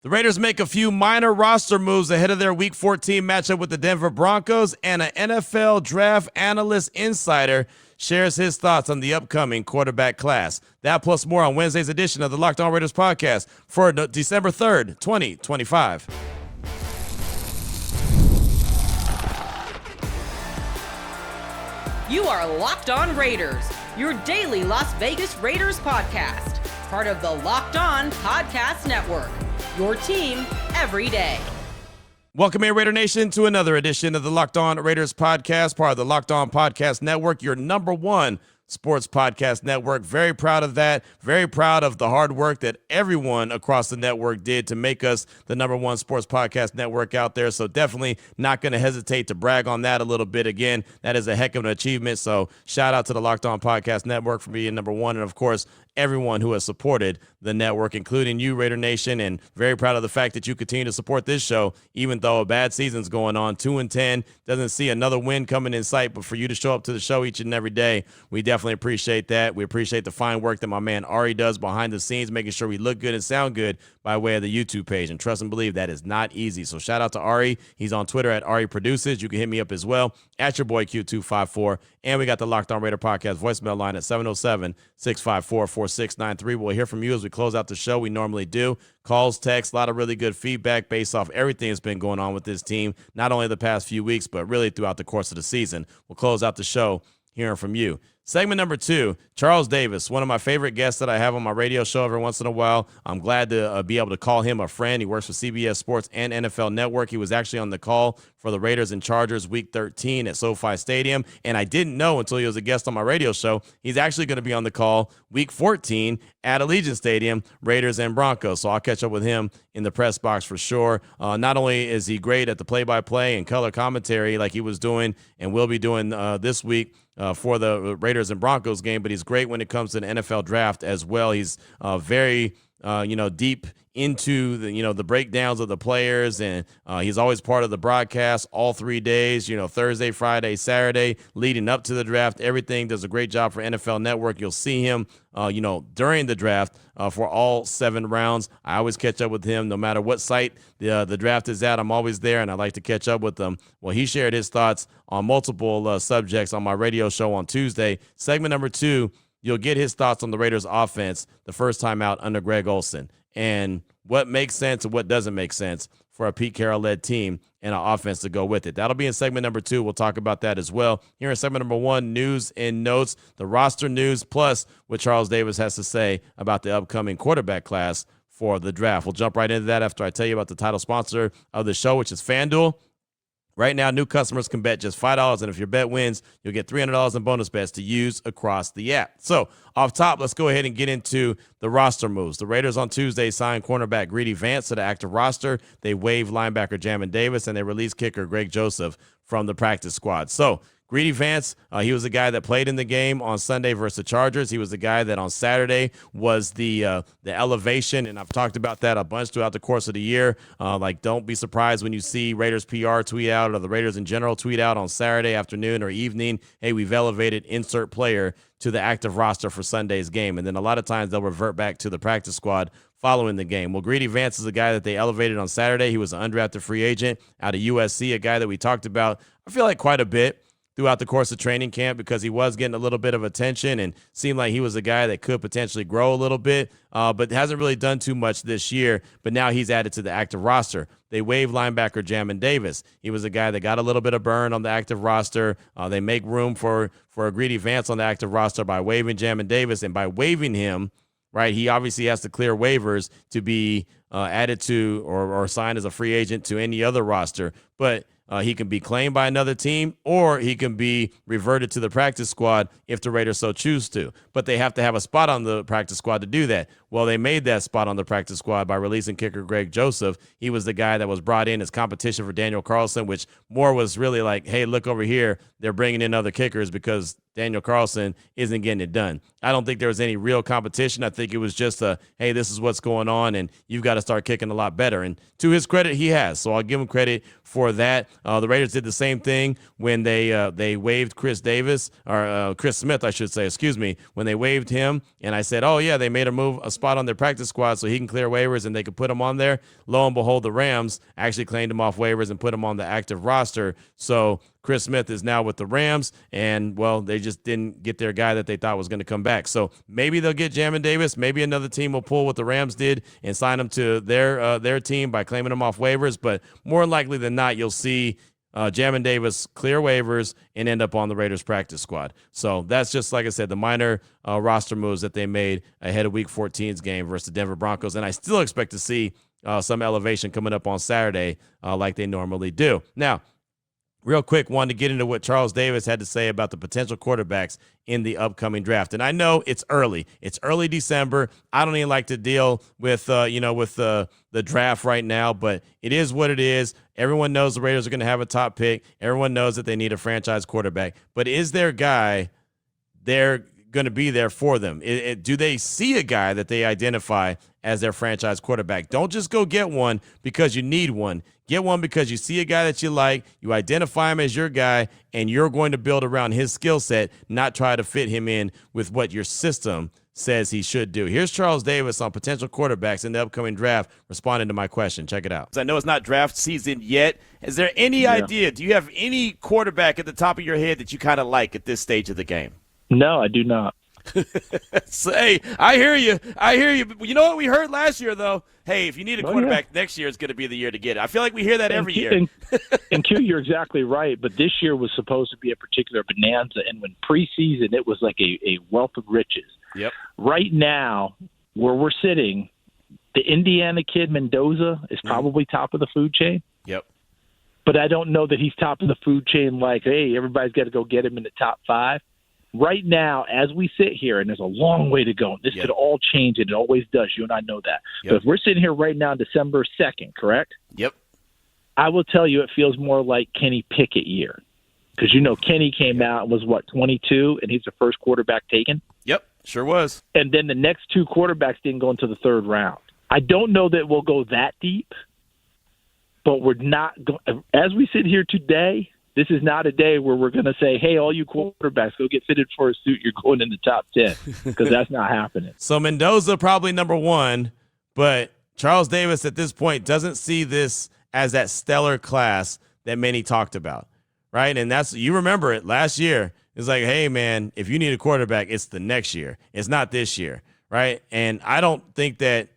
The Raiders make a few minor roster moves ahead of their Week 14 matchup with the Denver Broncos, and an NFL draft analyst insider shares his thoughts on the upcoming quarterback class. That plus more on Wednesday's edition of the Locked On Raiders podcast for December 3rd, 2025. You are Locked On Raiders, your daily Las Vegas Raiders podcast, part of the Locked On Podcast Network, your team every day. Welcome in, Raider Nation, to another edition of the Locked On Raiders podcast, part of the Locked On Podcast Network, your number one sports podcast network. Very proud of that. Very proud of the hard work that everyone across the network did to make us the number one sports podcast network out there. So definitely not going to hesitate to brag on that a little bit. Again, that is a heck of an achievement. So shout out to the Locked On Podcast Network for being number one. And of course, everyone who has supported the network, including you, Raider Nation, and very proud of the fact that you continue to support this show, even though a bad season's going on. 2-10, doesn't see another win coming in sight, but for you to show up to the show each and every day, we definitely appreciate that. We appreciate the fine work that my man Ari does behind the scenes, making sure we look good and sound good by way of the YouTube page. And trust and believe, that is not easy. So shout out to Ari. He's on Twitter at Ari Produces. You can hit me up as well at your boy Q254. And we got the Locked On Raider podcast voicemail line at 707-654-4693. We'll hear from you as we close out the show. We normally do. Calls, texts, a lot of really good feedback based off everything that's been going on with this team, not only the past few weeks, but really throughout the course of the season. We'll close out the show hearing from you. Segment number 2, Charles Davis, one of my favorite guests that I have on my radio show every once in a while. I'm glad to be able to call him a friend. He works for CBS Sports and NFL Network. He was actually on the call for the Raiders and Chargers Week 13 at SoFi Stadium, and I didn't know until he was a guest on my radio show he's actually going to be on the call Week 14 at Allegiant Stadium, Raiders and Broncos. So I'll catch up with him in the press box for sure. Not only is he great at the play-by-play and color commentary like he was doing and will be doing this week, for the Raiders and Broncos game, but he's great when it comes to the NFL draft as well. He's very, deep into the breakdowns of the players, and he's always part of the broadcast all 3 days, Thursday, Friday, Saturday, leading up to the draft. Everything. Does a great job for NFL Network. You'll see him, during the draft for all 7 rounds. I always catch up with him no matter what site the draft is at. I'm always there, and I like to catch up with him. Well, he shared his thoughts on multiple subjects on my radio show on Tuesday. Segment number 2, you'll get his thoughts on the Raiders offense the first time out under Greg Olson, and what makes sense and what doesn't make sense for a Pete Carroll-led team and an offense to go with it. That'll be in segment number 2. We'll talk about that as well. Here in segment number 1, news and notes, the roster news, plus what Charles Davis has to say about the upcoming quarterback class for the draft. We'll jump right into that after I tell you about the title sponsor of the show, which is FanDuel. Right now, new customers can bet just $5, and if your bet wins, you'll get $300 in bonus bets to use across the app. So, off top, let's go ahead and get into the roster moves. The Raiders on Tuesday signed cornerback Greedy Vance to the active roster. They waived linebacker Jamin Davis, and they released kicker Greg Joseph from the practice squad. So, Greedy Vance, he was the guy that played in the game on Sunday versus the Chargers. He was the guy that on Saturday was the elevation, and I've talked about that a bunch throughout the course of the year. Don't be surprised when you see Raiders PR tweet out or the Raiders in general tweet out on Saturday afternoon or evening, hey, we've elevated insert player to the active roster for Sunday's game. And then a lot of times they'll revert back to the practice squad following the game. Well, Greedy Vance is a guy that they elevated on Saturday. He was an undrafted free agent out of USC, a guy that we talked about, I feel like, quite a bit throughout the course of training camp because he was getting a little bit of attention and seemed like he was a guy that could potentially grow a little bit, but hasn't really done too much this year. But now he's added to the active roster. They waived linebacker Jamin Davis. He was a guy that got a little bit of burn on the active roster. They make room for a Greedy Vance on the active roster by waiving Jamin Davis, and by waiving him, right, he obviously has to clear waivers to be added to or signed as a free agent to any other roster. But he can be claimed by another team, or he can be reverted to the practice squad if the Raiders so choose to. But they have to have a spot on the practice squad to do that. Well, they made that spot on the practice squad by releasing kicker Greg Joseph. He was the guy that was brought in as competition for Daniel Carlson, which more was really like, hey, look over here. They're bringing in other kickers because Daniel Carlson isn't getting it done. I don't think there was any real competition. I think it was just hey, this is what's going on, and you've got to start kicking a lot better. And to his credit, he has. So I'll give him credit for that. The Raiders did the same thing when they waived Chris Smith, I should say, when they waived him. And I said, oh, yeah, they made a spot on their practice squad so he can clear waivers and they could put him on there. Lo and behold, the Rams actually claimed him off waivers and put him on the active roster. So Chris Smith is now with the Rams, and, well, they just didn't get their guy that they thought was going to come back. So maybe they'll get Jamin Davis. Maybe another team will pull what the Rams did and sign him to their team by claiming him off waivers. But more likely than not, you'll see Jamin Davis clear waivers and end up on the Raiders practice squad. So that's just, like I said, the minor roster moves that they made ahead of Week 14's game versus the Denver Broncos. And I still expect to see some elevation coming up on Saturday like they normally do. Now, real quick, wanted to get into what Charles Davis had to say about the potential quarterbacks in the upcoming draft. And I know it's early. It's early December. I don't even like to deal with, the draft right now, but it is what it is. Everyone knows the Raiders are going to have a top pick. Everyone knows that they need a franchise quarterback. But is their guy they're going to be there for them? Do they see a guy that they identify as their franchise quarterback? Don't just go get one because you need one. Get one because you see a guy that you like, you identify him as your guy, and you're going to build around his skill set, not try to fit him in with what your system says he should do. Here's Charles Davis on potential quarterbacks in the upcoming draft responding to my question. Check it out. I know it's not draft season yet. Is there any idea? Do you have any quarterback at the top of your head that you kind of like at this stage of the game? No, I do not. Say, I hear you. But you know what we heard last year, though? Hey, if you need a quarterback, next year is going to be the year to get it. I feel like we hear that every year. And Q, you're exactly right. But this year was supposed to be a particular bonanza. And when preseason, it was like a wealth of riches. Yep. Right now, where we're sitting, the Indiana kid, Mendoza, is probably top of the food chain. Yep. But I don't know that he's top of the food chain like, hey, everybody's got to go get him in the top 5. Right now, as we sit here, and there's a long way to go, this could all change, and it always does. You and I know that. But if we're sitting here right now, December 2nd, correct? Yep. I will tell you it feels more like Kenny Pickett year. Because, Kenny came out and was, 22, and he's the first quarterback taken? Yep, sure was. And then the next 2 quarterbacks didn't go into the 3rd round. I don't know that we'll go that deep, but we're not as we sit here today, this is not a day where we're going to say, hey, all you quarterbacks, go get fitted for a suit. You're going in the top 10, because that's not happening. So Mendoza probably number 1, but Charles Davis at this point doesn't see this as that stellar class that many talked about, right? And you remember it last year. It's like, hey, man, if you need a quarterback, it's the next year. It's not this year, right? And I don't think that,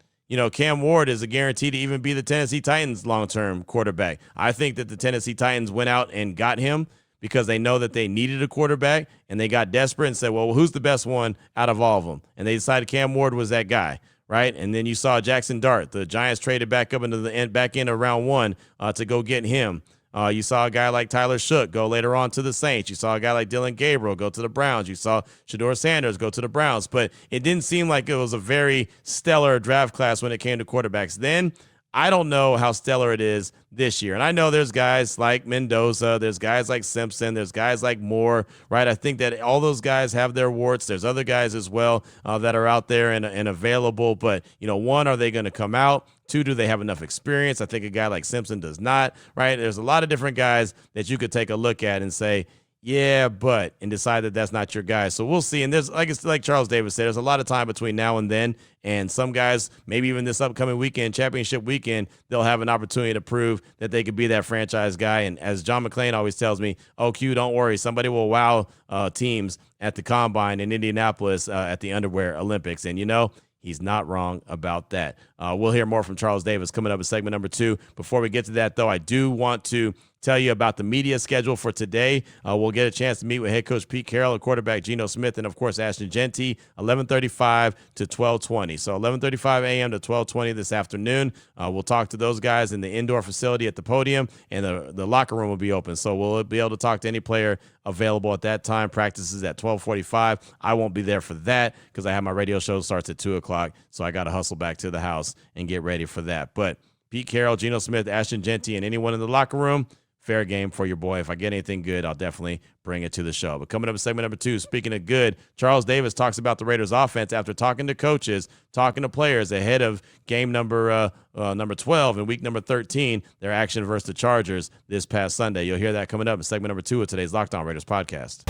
Cam Ward is a guarantee to even be the Tennessee Titans' long-term quarterback. I think that the Tennessee Titans went out and got him because they know that they needed a quarterback, and they got desperate and said, well, who's the best one out of all of them? And they decided Cam Ward was that guy, right? And then you saw Jackson Dart. The Giants traded back up into the back end of round 1 to go get him. You saw a guy like Tyler Shook go later on to the Saints. You saw a guy like Dylan Gabriel go to the Browns. You saw Shedeur Sanders go to the Browns. But it didn't seem like it was a very stellar draft class when it came to quarterbacks. Then I don't know how stellar it is this year. And I know there's guys like Mendoza, there's guys like Simpson, there's guys like Moore, right? I think that all those guys have their warts. There's other guys as well that are out there and available. But, 1, are they going to come out? 2, do they have enough experience? I think a guy like Simpson does not, right? There's a lot of different guys that you could take a look at and say, yeah, but, and decide that that's not your guy. So we'll see. And there's, like Charles Davis said, there's a lot of time between now and then. And some guys, maybe even this upcoming weekend, championship weekend, they'll have an opportunity to prove that they could be that franchise guy. And as John McClain always tells me, Q, don't worry. Somebody will wow teams at the Combine in Indianapolis at the Underwear Olympics. And, he's not wrong about that. We'll hear more from Charles Davis coming up in segment number 2. Before we get to that, though, I do want to tell you about the media schedule for today. We'll get a chance to meet with head coach Pete Carroll and quarterback Geno Smith and, of course, Ashton Jeanty, 11:35 to 12:20. So 11:35 a.m. to 12:20 this afternoon. We'll talk to those guys in the indoor facility at the podium, and the locker room will be open. So we'll be able to talk to any player available at that time. Practices at 12:45. I won't be there for that because I have my radio show starts at 2 o'clock, so I got to hustle back to the house and get ready for that. But Pete Carroll, Geno Smith, Ashton Jeanty, and anyone in the locker room, fair game for your boy. If I get anything good, I'll definitely bring it to the show. But coming up in segment number 2, speaking of good, Charles Davis talks about the Raiders offense after talking to coaches, talking to players ahead of game number 12 and week number 13, their action versus the Chargers this past Sunday. You'll hear that coming up in segment number 2 of today's Locked On Raiders podcast.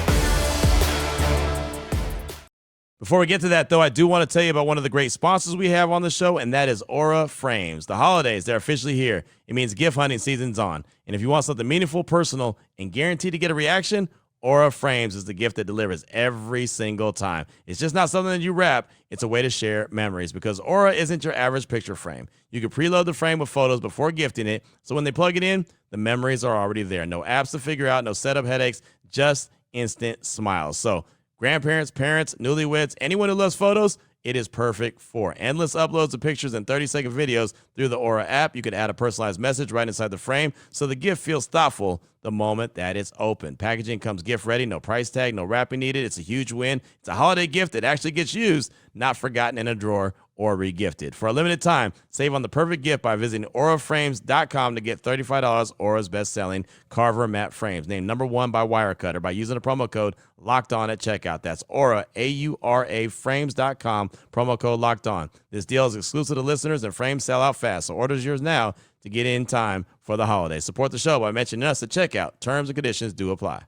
Before we get to that, though, I do want to tell you about one of the great sponsors we have on the show, and that is Aura Frames. The holidays, they're officially here. It means gift hunting season's on. And if you want something meaningful, personal, and guaranteed to get a reaction, Aura Frames is the gift that delivers every single time. It's just not something that you wrap. It's a way to share memories because Aura isn't your average picture frame. You can preload the frame with photos before gifting it, so when they plug it in, the memories are already there. No apps to figure out, no setup headaches, just instant smiles. So grandparents, parents, newlyweds, anyone who loves photos, it is perfect for. Endless uploads of pictures and 30-second videos through the Aura app. You can add a personalized message right inside the frame so the gift feels thoughtful the moment that it's open. Packaging comes gift ready, no price tag, no wrapping needed. It's a huge win. It's a holiday gift that actually gets used, not forgotten in a drawer or regifted. For a limited time, save on the perfect gift by visiting auraframes.com to get $35 Aura's best-selling Carver matte frames, named #1 by Wirecutter by using the promo code LOCKEDON at checkout. That's Aura, A-U-R-A, frames.com, promo code LOCKEDON. This deal is exclusive to listeners and frames sell out fast, so order yours now to get in time for the holidays. Support the show by mentioning us at checkout. Terms and conditions do apply.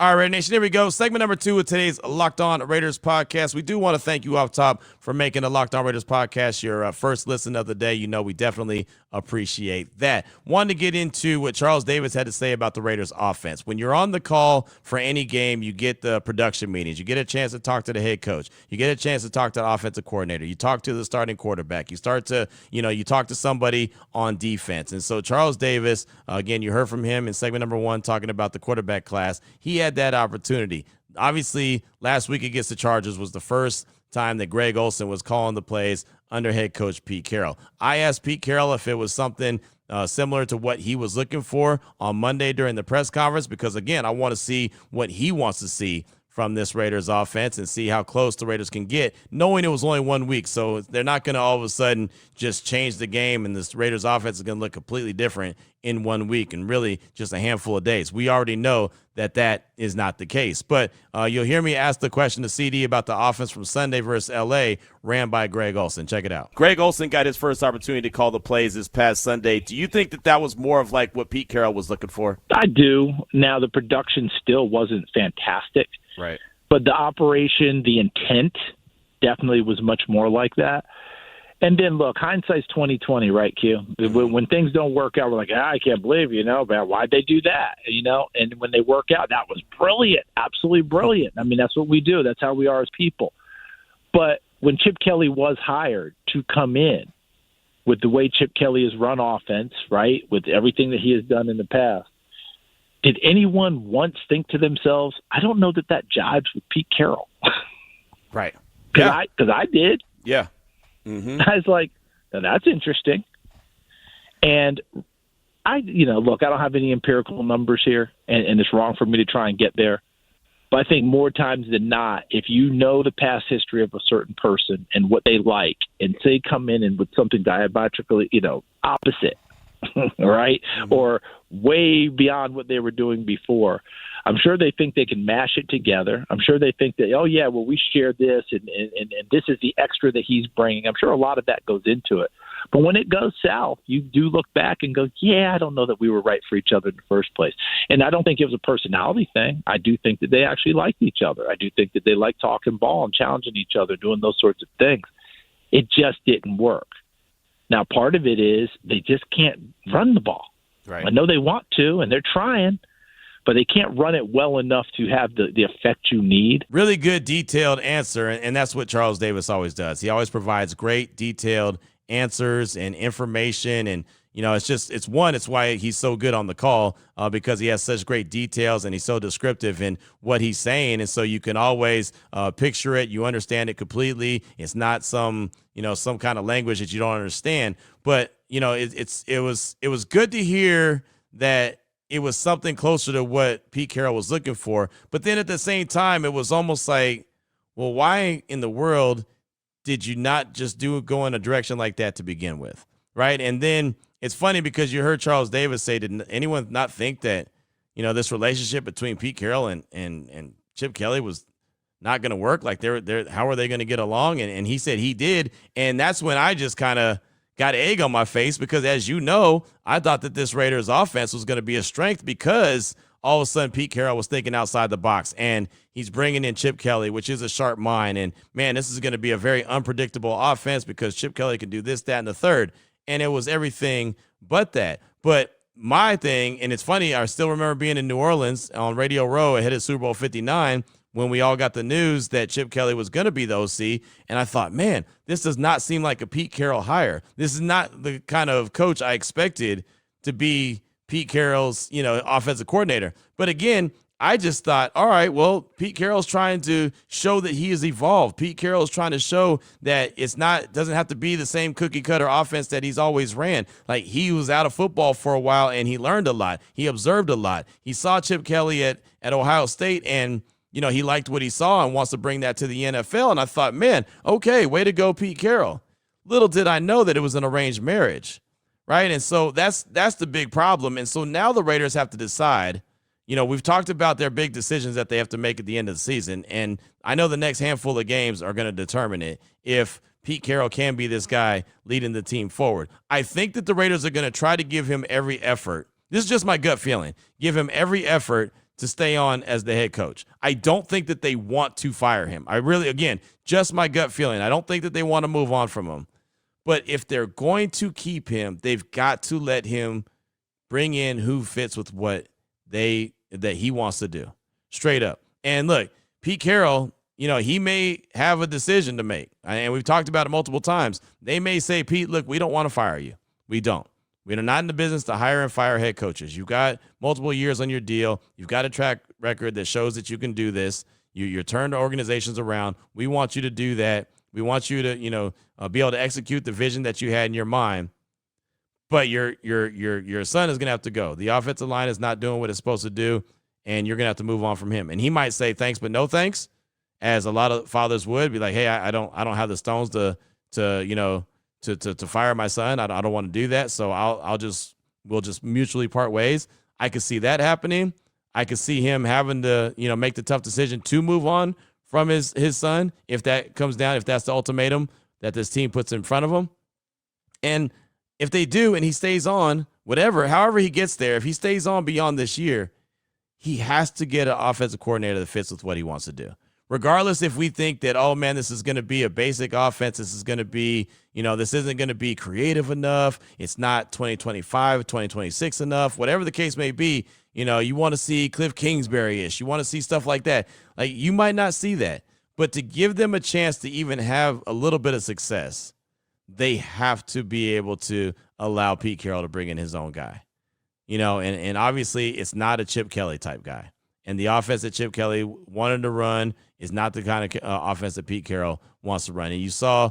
All right, Raider Nation, here we go. Segment number 2 of today's Locked On Raiders podcast. We do want to thank you off top for making the Locked On Raiders podcast your first listen of the day. You know we definitely appreciate that. Wanted to get into what Charles Davis had to say about the Raiders offense. When you're on the call for any game, you get the production meetings. You get a chance to talk to the head coach. You get a chance to talk to the offensive coordinator. You talk to the starting quarterback. You talk to somebody on defense. And so Charles Davis, again, you heard from him in segment number 1 talking about the quarterback class. He had that opportunity. Obviously, last week against the Chargers was the first time that Greg Olson was calling the plays under head coach Pete Carroll. I asked Pete Carroll if it was something similar to what he was looking for on Monday during the press conference, because, again, I want to see what he wants to see from this Raiders offense and see how close the Raiders can get, knowing it was only 1 week. So they're not going to all of a sudden just change the game and this Raiders offense is going to look completely different in 1 week and really just a handful of days. We already know that that is not the case. But you'll hear me ask the question to CD about the offense from Sunday versus L.A. ran by Greg Olson. Check it out. Greg Olson got his first opportunity to call the plays this past Sunday. Do you think that that was more of like what Pete Carroll was looking for? I do. Now, the production still wasn't fantastic. Right. But the operation, the intent definitely was much more like that. And then, look, hindsight's 20/20, right, Q? When things don't work out, we're like, I can't believe, man, why'd they do that? And when they work out, that was brilliant, absolutely brilliant. I mean, that's what we do. That's how we are as people. But when Chip Kelly was hired to come in with the way Chip Kelly has run offense, right, with everything that he has done in the past, did anyone once think to themselves, I don't know that jives with Pete Carroll? Right. Because I did. Yeah. Mm-hmm. I was like, now that's interesting. And look, I don't have any empirical numbers here, and it's wrong for me to try and get there. But I think more times than not, if you know the past history of a certain person and what they like, and say come in and with something diametrically, opposite, right, mm-hmm. or way beyond what they were doing before, I'm sure they think they can mash it together. I'm sure they think that, oh, yeah, well, we share this, and this is the extra that he's bringing. I'm sure a lot of that goes into it. But when it goes south, you do look back and go, yeah, I don't know that we were right for each other in the first place. And I don't think it was a personality thing. I do think that they actually liked each other. I do think that they liked talking ball and challenging each other, doing those sorts of things. It just didn't work. Now, part of it is they just can't run the ball. Right. I know they want to, and they're trying, but they can't run it well enough to have the effect you need. Really good, detailed answer, and that's what Charles Davis always does. He always provides great, detailed answers and information, and it's why he's so good on the call, because he has such great details and he's so descriptive in what he's saying, and so you can always picture it. You understand it completely. It's not some kind of language that you don't understand, but it was good to hear that it was something closer to what Pete Carroll was looking for. But then at the same time, it was almost like, well, why in the world did you not just go in a direction like that to begin with, right? And then it's funny because you heard Charles Davis say, did anyone not think that, this relationship between Pete Carroll and Chip Kelly was not going to work? Like, how are they going to get along? And he said he did. And that's when I just kind of got egg on my face because, as you know, I thought that this Raiders offense was going to be a strength because all of a sudden Pete Carroll was thinking outside the box, and he's bringing in Chip Kelly, which is a sharp mind. And, man, this is going to be a very unpredictable offense because Chip Kelly can do this, that, and the third. And it was everything but that. But my thing, and it's funny, I still remember being in New Orleans on Radio Row ahead of Super Bowl 59 when we all got the news that Chip Kelly was going to be the OC, and I thought, man, this does not seem like a Pete Carroll hire. This is not the kind of coach I expected to be Pete Carroll's, offensive coordinator. But again, I just thought, all right, well, Pete Carroll's trying to show that he has evolved. Pete Carroll's trying to show that doesn't have to be the same cookie cutter offense that he's always ran. Like, he was out of football for a while and he learned a lot. He observed a lot. He saw Chip Kelly at Ohio State, and he liked what he saw and wants to bring that to the NFL. And I thought, man, okay, way to go, Pete Carroll. Little did I know that it was an arranged marriage, right? And so that's the big problem. And so now the Raiders have to decide. We've talked about their big decisions that they have to make at the end of the season, and I know the next handful of games are going to determine it if Pete Carroll can be this guy leading the team forward. I think that the Raiders are going to try to give him every effort. This is just my gut feeling. Give him every effort to stay on as the head coach. I don't think that they want to fire him. Again, just my gut feeling. I don't think that they want to move on from him. But if they're going to keep him, they've got to let him bring in who fits with what that he wants to do, straight up. And look, Pete Carroll, he may have a decision to make, and we've talked about it multiple times. They may say, Pete, look, we don't want to fire you. We don't. We're not in the business to hire and fire head coaches. You've got multiple years on your deal. You've got a track record that shows that you can do this. You're turned organizations around. We want you to do that. We want you to, be able to execute the vision that you had in your mind. But your son is going to have to go. The offensive line is not doing what it's supposed to do, and you're going to have to move on from him. And he might say thanks, but no thanks, as a lot of fathers would be like, hey, I don't have the stones to fire my son. I don't want to do that. So we'll just mutually part ways. I could see that happening. I could see him having to make the tough decision to move on from his son if that comes down, if that's the ultimatum that this team puts in front of him. And if they do and he stays on, however he gets there, if he stays on beyond this year, he has to get an offensive coordinator that fits with what he wants to do. Regardless if we think that, oh, man, this is going to be a basic offense, this is going to be, this isn't going to be creative enough, it's not 2025, 2026 enough, whatever the case may be, you want to see Cliff Kingsbury-ish, you want to see stuff like that. Like, you might not see that, but to give them a chance to even have a little bit of success, they have to be able to allow Pete Carroll to bring in his own guy, and obviously it's not a Chip Kelly type guy. And the offense that Chip Kelly wanted to run is not the kind of offense that Pete Carroll wants to run. And you saw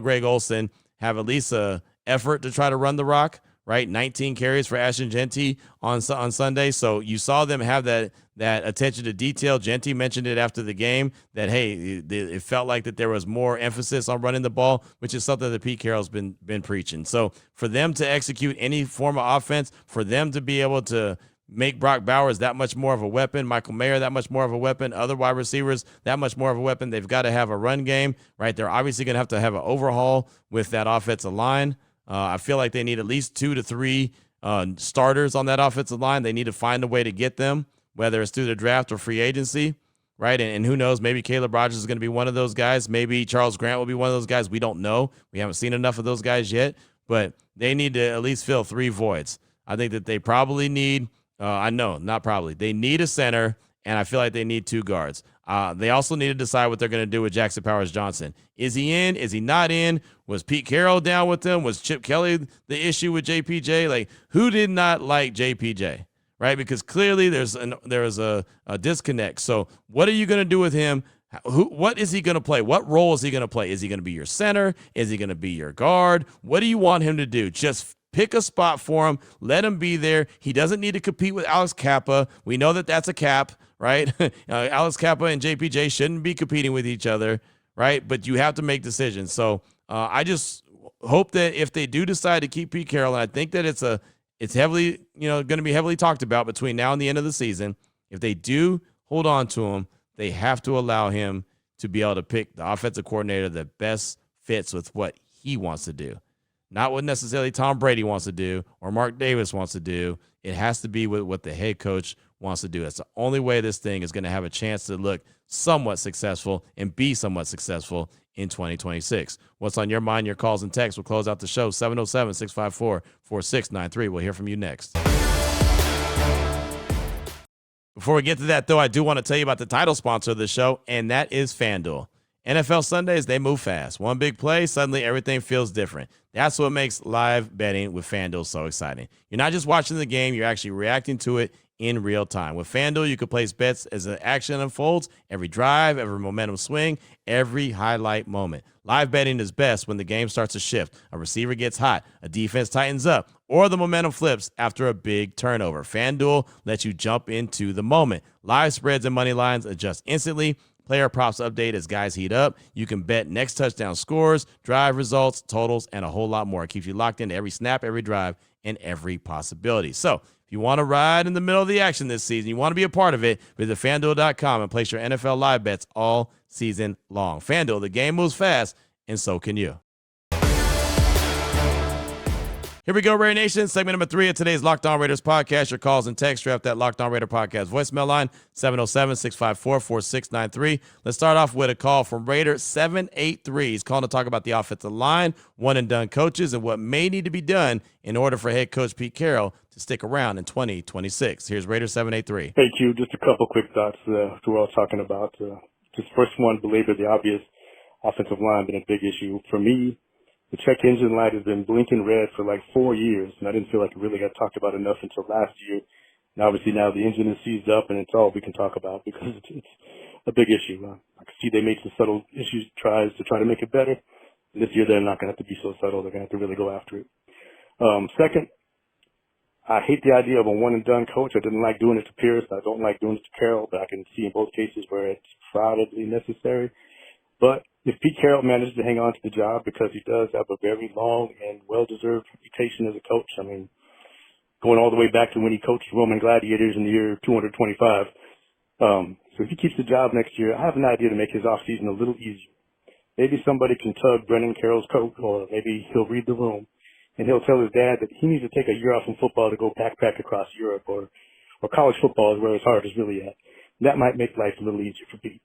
Greg Olson have at least a effort to try to run the rock, right? 19 carries for Ashton Genty on Sunday. So you saw them have that attention to detail. Genty mentioned it after the game that, hey, it felt like that there was more emphasis on running the ball, which is something that Pete Carroll's been preaching. So for them to execute any form of offense, for them to be able to make Brock Bowers that much more of a weapon, Michael Mayer that much more of a weapon, other wide receivers that much more of a weapon, they've got to have a run game, right? They're obviously going to have an overhaul with that offensive line. I feel like they need at least 2 to 3 starters on that offensive line. They need to find a way to get them, whether it's through the draft or free agency, right? And who knows, maybe Caleb Rogers is going to be one of those guys. Maybe Charles Grant will be one of those guys. We don't know. We haven't seen enough of those guys yet, but they need to at least fill 3 voids. I think that they probably need they need a center, and I feel like they need 2 guards. They also need to decide what they're going to do with Jackson Powers-Johnson. Is he in? Is he not in? Was Pete Carroll down with them? Was Chip Kelly the issue with JPJ? Like, who did not like JPJ, right? Because clearly there is a disconnect. So what are you going to do with him? What is he going to play? What role is he going to play? Is he going to be your center? Is he going to be your guard? What do you want him to do? Just pick a spot for him. Let him be there. He doesn't need to compete with Alex Kappa. We know that that's a cap, right? Alex Kappa and JPJ shouldn't be competing with each other, right? But you have to make decisions. So I just hope that if they do decide to keep Pete Carroll, and I think that it's heavily, going to be heavily talked about between now and the end of the season. If they do hold on to him, they have to allow him to be able to pick the offensive coordinator that best fits with what he wants to do. not what necessarily Tom Brady wants to do or Mark Davis wants to do. It has to be what the head coach wants to do. That's the only way this thing is going to have a chance to look somewhat successful and be somewhat successful in 2026. What's on your mind? Your calls and texts will close out the show. 707-654-4693. We'll hear from you next. Before we get to that, though, I do want to tell you about the title sponsor of the show, and that is FanDuel. NFL Sundays, they move fast. One big play, suddenly everything feels different. That's what makes live betting with FanDuel so exciting. You're not just watching the game, you're actually reacting to it in real time. With FanDuel, you can place bets as the action unfolds, every drive, every momentum swing, every highlight moment. Live betting is best when the game starts to shift, a receiver gets hot, a defense tightens up, or the momentum flips after a big turnover. FanDuel lets you jump into the moment. Live spreads and money lines adjust instantly. Player props update as guys heat up. You can bet next touchdown scores, drive results, totals, and a whole lot more. It keeps you locked into every snap, every drive, and every possibility. So if you want to ride in the middle of the action this season, you want to be a part of it, visit FanDuel.com and place your NFL live bets all season long. FanDuel, the game moves fast, and so can you. Here we go, Raider Nation. Segment number 3 of today's Locked On Raiders podcast. Your calls and texts draft that Locked On Raider podcast voicemail line, 707-654-4693. Let's start off with a call from Raider 783. He's calling to talk about the offensive line, one-and-done coaches, and what may need to be done in order for head coach Pete Carroll to stick around in 2026. Here's Raider 783. Hey, Q, just a couple quick thoughts to what I was talking about. Just first one, belabor the obvious. Offensive line been a big issue. For me, the check engine light has been blinking red for like 4 years, and I didn't feel like it really got talked about enough until last year. And obviously now the engine is seized up, and it's all we can talk about because it's a big issue. I can see they made some subtle tries to try to make it better. And this year they're not going to have to be so subtle. They're going to have to really go after it. Second, I hate the idea of a one-and-done coach. I didn't like doing it to Pierce. I don't like doing it to Carroll, but I can see in both cases where it's probably necessary. But if Pete Carroll manages to hang on to the job, because he does have a very long and well-deserved reputation as a coach, I mean, going all the way back to when he coached Roman Gladiators in the year 225. So if he keeps the job next year, I have an idea to make his offseason a little easier. Maybe somebody can tug Brennan Carroll's coat, or maybe he'll read the room, and he'll tell his dad that he needs to take a year off from football to go backpack across Europe, or college football is where his heart is really at. That might make life a little easier for Pete.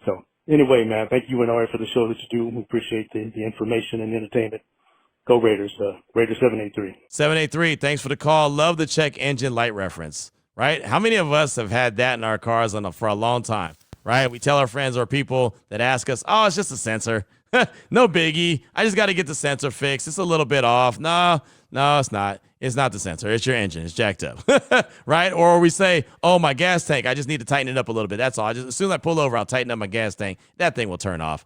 So anyway, man, thank you and Ari for the show that you do. We appreciate the information and entertainment. Go Raiders. Raider 783. 783, thanks for the call. Love the check engine light reference, right? How many of us have had that in our cars for a long time, right? We tell our friends or people that ask us, oh, it's just a sensor. No biggie. I just got to get the sensor fixed. It's a little bit off. No, it's not. It's not the sensor. It's your engine. It's jacked up, right? Or we say, oh, my gas tank, I just need to tighten it up a little bit. That's all. As soon as I pull over, I'll tighten up my gas tank. That thing will turn off.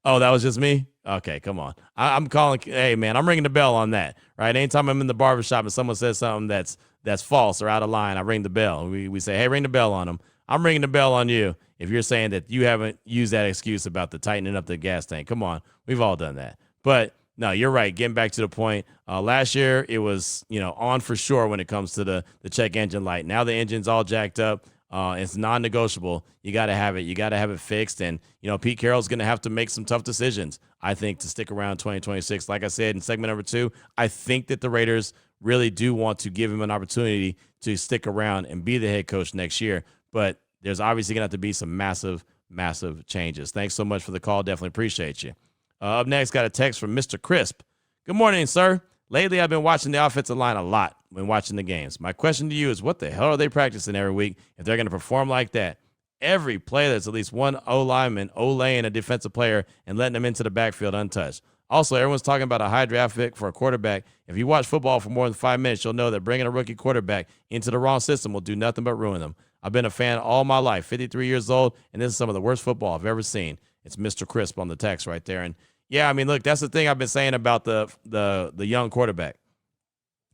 Oh, that was just me? Okay, come on. I'm calling. Hey, man, I'm ringing the bell on that, right? Anytime I'm in the barbershop and someone says something that's false or out of line, I ring the bell. We say, hey, ring the bell on them. I'm ringing the bell on you if you're saying that you haven't used that excuse about the tightening up the gas tank. Come on. We've all done that. But no, you're right. Getting back to the point, last year it was, on for sure when it comes to the check engine light. Now the engine's all jacked up. It's non-negotiable. You got to have it. You got to have it fixed. And, Pete Carroll's going to have to make some tough decisions, I think, to stick around 2026. Like I said in segment number 2, I think that the Raiders really do want to give him an opportunity to stick around and be the head coach next year. But there's obviously going to have to be some massive, massive changes. Thanks so much for the call. Definitely appreciate you. Up next, got a text from Mr. Crisp. Good morning, sir. Lately, I've been watching the offensive line a lot when watching the games. My question to you is, what the hell are they practicing every week if they're going to perform like that? Every play, there's at least one O-lineman O-laying a defensive player and letting them into the backfield untouched. Also, everyone's talking about a high draft pick for a quarterback. If you watch football for more than 5 minutes, you'll know that bringing a rookie quarterback into the wrong system will do nothing but ruin them. I've been a fan all my life, 53 years old, and this is some of the worst football I've ever seen. It's Mr. Crisp on the text right there. And yeah, I mean, look, that's the thing I've been saying about the young quarterback.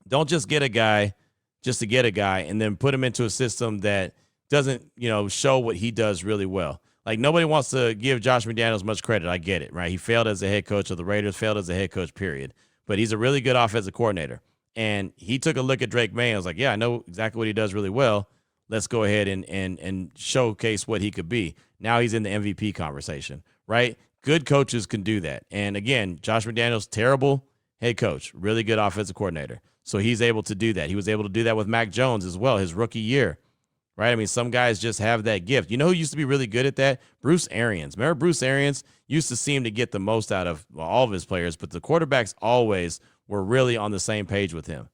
Don't just get a guy just to get a guy and then put him into a system that doesn't, show what he does really well. Like, nobody wants to give Josh McDaniels much credit. I get it, right? He failed as a head coach of the Raiders, failed as a head coach, period. But he's a really good offensive coordinator. And he took a look at Drake May and was like, yeah, I know exactly what he does really well. Let's go ahead and showcase what he could be. Now he's in the MVP conversation, right? Good coaches can do that. And again, Josh McDaniels, terrible head coach, really good offensive coordinator. So he's able to do that. He was able to do that with Mac Jones as well, his rookie year, right? I mean, some guys just have that gift. You know who used to be really good at that? Bruce Arians. Remember Bruce Arians used to seem to get the most out of all of his players, but the quarterbacks always were really on the same page with him.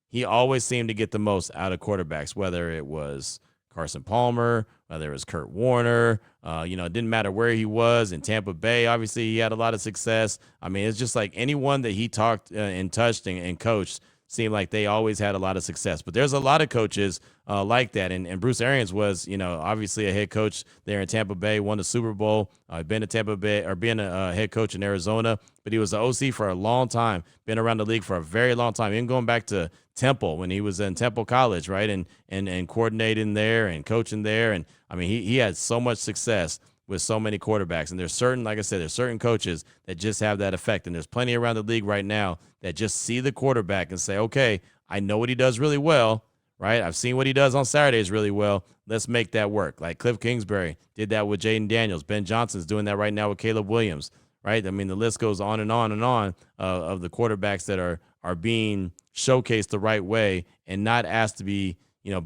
He always seemed to get the most out of quarterbacks, whether it was Carson Palmer, whether it was Kurt Warner. It didn't matter where he was. In Tampa Bay, obviously, he had a lot of success. I mean, it's just like anyone that he talked and touched and coached seemed like they always had a lot of success. But there's a lot of coaches like that. And Bruce Arians was, obviously a head coach there in Tampa Bay, won the Super Bowl, been to Tampa Bay or being a head coach in Arizona. But he was the OC for a long time, been around the league for a very long time, even going back to Temple when he was in Temple College, right? And coordinating there and coaching there. And I mean, he had so much success with so many quarterbacks. And there's certain, like I said, there's certain coaches that just have that effect. And there's plenty around the league right now that just see the quarterback and say, okay, I know what he does really well, right? I've seen what he does on Saturdays really well. Let's make that work. Like Cliff Kingsbury did that with Jaden Daniels. Ben Johnson's doing that right now with Caleb Williams, right? I mean, the list goes on and on and on of the quarterbacks that are being showcased the right way and not asked to be,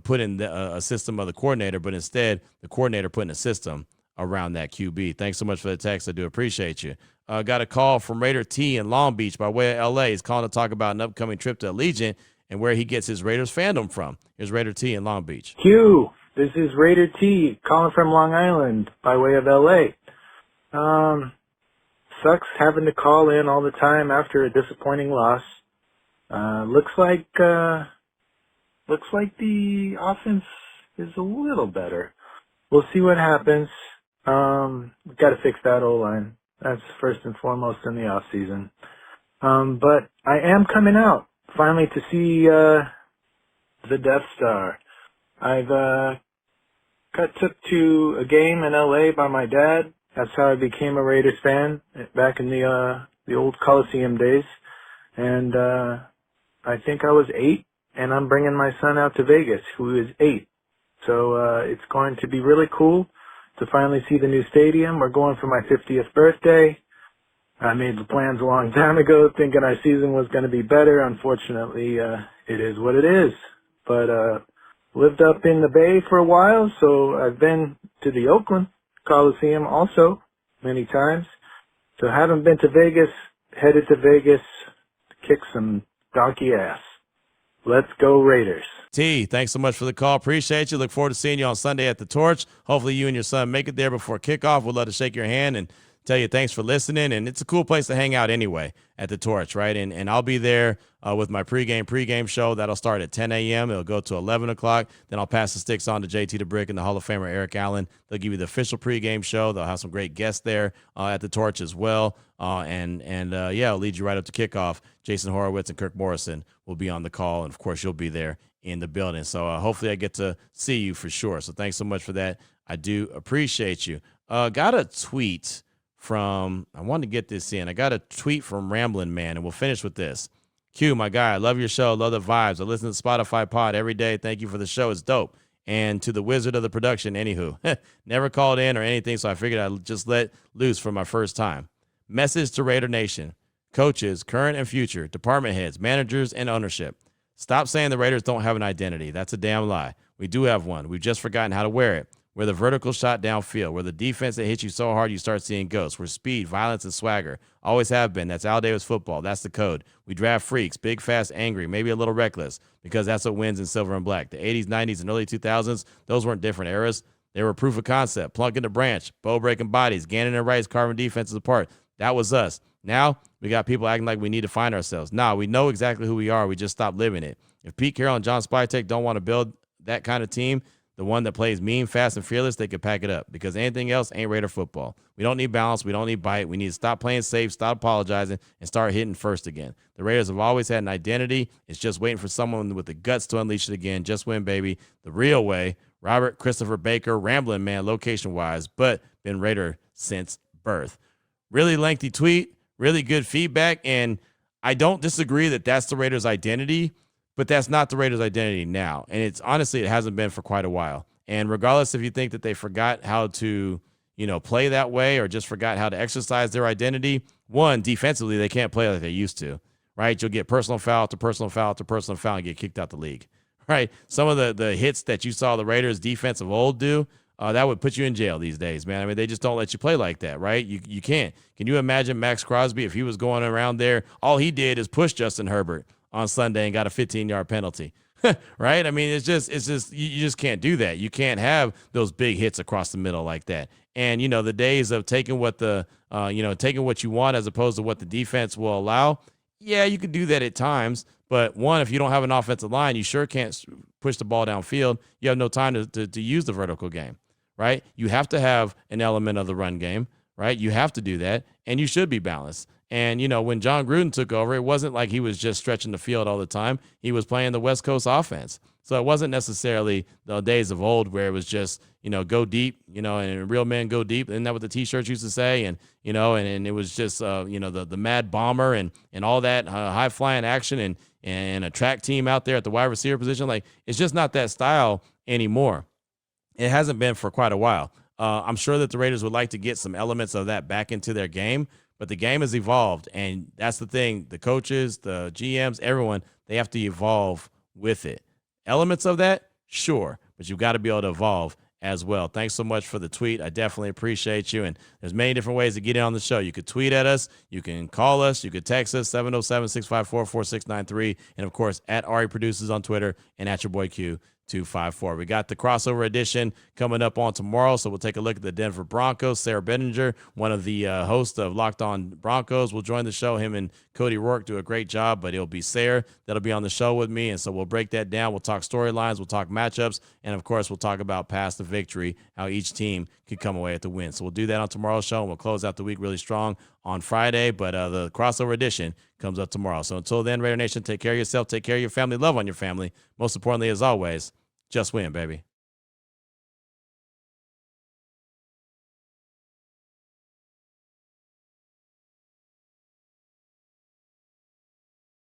put in a system of the coordinator, but instead the coordinator putting a system around that QB. Thanks so much for the text. I do appreciate you. Got a call from Raider T in Long Beach by way of L.A. He's calling to talk about an upcoming trip to Allegiant and where he gets his Raiders fandom from. Here's Raider T in Long Beach. Q, this is Raider T calling from Long Island by way of L.A. Sucks having to call in all the time after a disappointing loss. Looks like the offense is a little better. We'll see what happens. We've got to fix that O-line. That's first and foremost in the off season. But I am coming out finally to see the Death Star. I've got took to a game in LA by my dad. That's how I became a Raiders fan back in the old Coliseum days. And I think I was 8, and I'm bringing my son out to Vegas, who is 8. So it's going to be really cool to finally see the new stadium. We're going for my 50th birthday. I made the plans a long time ago thinking our season was going to be better. Unfortunately, it is what it is. But lived up in the Bay for a while, so I've been to the Oakland Coliseum also many times. So haven't been to Vegas, headed to Vegas to kick some donkey ass. Let's go Raiders. T, thanks so much for the call. Appreciate you. Look forward to seeing you on Sunday at the Torch. Hopefully you and your son make it there before kickoff. We'd love to shake your hand and tell you thanks for listening. And it's a cool place to hang out anyway at the Torch, right? And I'll be there with my pregame show. That'll start at 10 a.m. It'll go to 11 o'clock. Then I'll pass the sticks on to JT the Brick and the Hall of Famer Eric Allen. They'll give you the official pregame show. They'll have some great guests there at the Torch as well. I'll lead you right up to kickoff. Jason Horowitz and Kirk Morrison will be on the call. And, of course, you'll be there in the building. So hopefully I get to see you for sure. So thanks so much for that. I do appreciate you. Got a tweet from, I wanted to get this in. I got a tweet from Ramblin' Man, and we'll finish with this. Q, my guy, I love your show. Love the vibes. I listen to Spotify pod every day. Thank you for the show. It's dope. And to the wizard of the production, anywho. Never called in or anything, so I figured I'd just let loose for my first time. Message to Raider Nation. Coaches, current and future, department heads, managers, and ownership. Stop saying the Raiders don't have an identity. That's a damn lie. We do have one. We've just forgotten how to wear it. We're the vertical shot downfield. We're the defense that hits you so hard you start seeing ghosts. We're speed, violence, and swagger. Always have been. That's Al Davis football. That's the code. We draft freaks, big, fast, angry, maybe a little reckless, because that's what wins in silver and black. The 80s, 90s, and early 2000s, those weren't different eras. They were proof of concept. Plunk in the branch, bow-breaking bodies, Gannon and Rice carving defenses apart. That was us. Now, we got people acting like we need to find ourselves. Nah, we know exactly who we are. We just stopped living it. If Pete Carroll and John Spytek don't want to build that kind of team, the one that plays mean, fast, and fearless, they could pack it up, because anything else ain't Raider football. We don't need balance. We don't need bite. We need to stop playing safe, stop apologizing, and start hitting first again. The Raiders have always had an identity. It's just waiting for someone with the guts to unleash it again. Just win, baby. The real way. Robert Christopher Baker, Ramblin' Man, location-wise, but been Raider since birth. Really lengthy tweet, really good feedback, and I don't disagree that that's the Raiders' identity, but that's not the Raiders' identity now. And it's honestly, it hasn't been for quite a while. And regardless if you think that they forgot how to, play that way or just forgot how to exercise their identity, one, defensively, they can't play like they used to, right? You'll get personal foul after personal foul after personal foul and get kicked out the league, right? Some of the hits that you saw the Raiders defense of old do, that would put you in jail these days, man. I mean, they just don't let you play like that, right? You can't. Can you imagine Max Crosby if he was going around there? All he did is push Justin Herbert on Sunday and got a 15-yard penalty, right? I mean, it's just you just can't do that. You can't have those big hits across the middle like that. And the days of taking what taking what you want as opposed to what the defense will allow. Yeah, you can do that at times. But one, if you don't have an offensive line, you sure can't push the ball downfield. You have no time to use the vertical game. Right? You have to have an element of the run game, right? You have to do that, and you should be balanced. And, when John Gruden took over, it wasn't like he was just stretching the field all the time. He was playing the West Coast offense. So it wasn't necessarily the days of old where it was just, go deep, and real men go deep. Isn't that what the T-shirts used to say? And, and it was just, the mad bomber and all that high-flying action and a track team out there at the wide receiver position. Like, it's just not that style anymore. It hasn't been for quite a while. I'm sure that the Raiders would like to get some elements of that back into their game, but the game has evolved, and that's the thing. The coaches, the GMs, everyone, they have to evolve with it. Elements of that, sure, but you've got to be able to evolve as well. Thanks so much for the tweet. I definitely appreciate you, and there's many different ways to get in on the show. You could tweet at us, you can call us, you could text us, 707-654-4693, and, of course, at Ari Produces on Twitter and at your boy Q. 254. We got the crossover edition coming up on tomorrow, so we'll take a look at the Denver Broncos. Sarah Benninger, one of the hosts of Locked On Broncos, will join the show. Him and Cody Rourke do a great job, but it'll be Sarah that'll be on the show with me, and so we'll break that down. We'll talk storylines, we'll talk matchups, and, of course, we'll talk about past the victory, how each team could come away at the win. So we'll do that on tomorrow's show, and we'll close out the week really strong on Friday, but the crossover edition comes up tomorrow. So until then, Raider Nation, take care of yourself, take care of your family, love on your family. Most importantly, as always, just win, baby.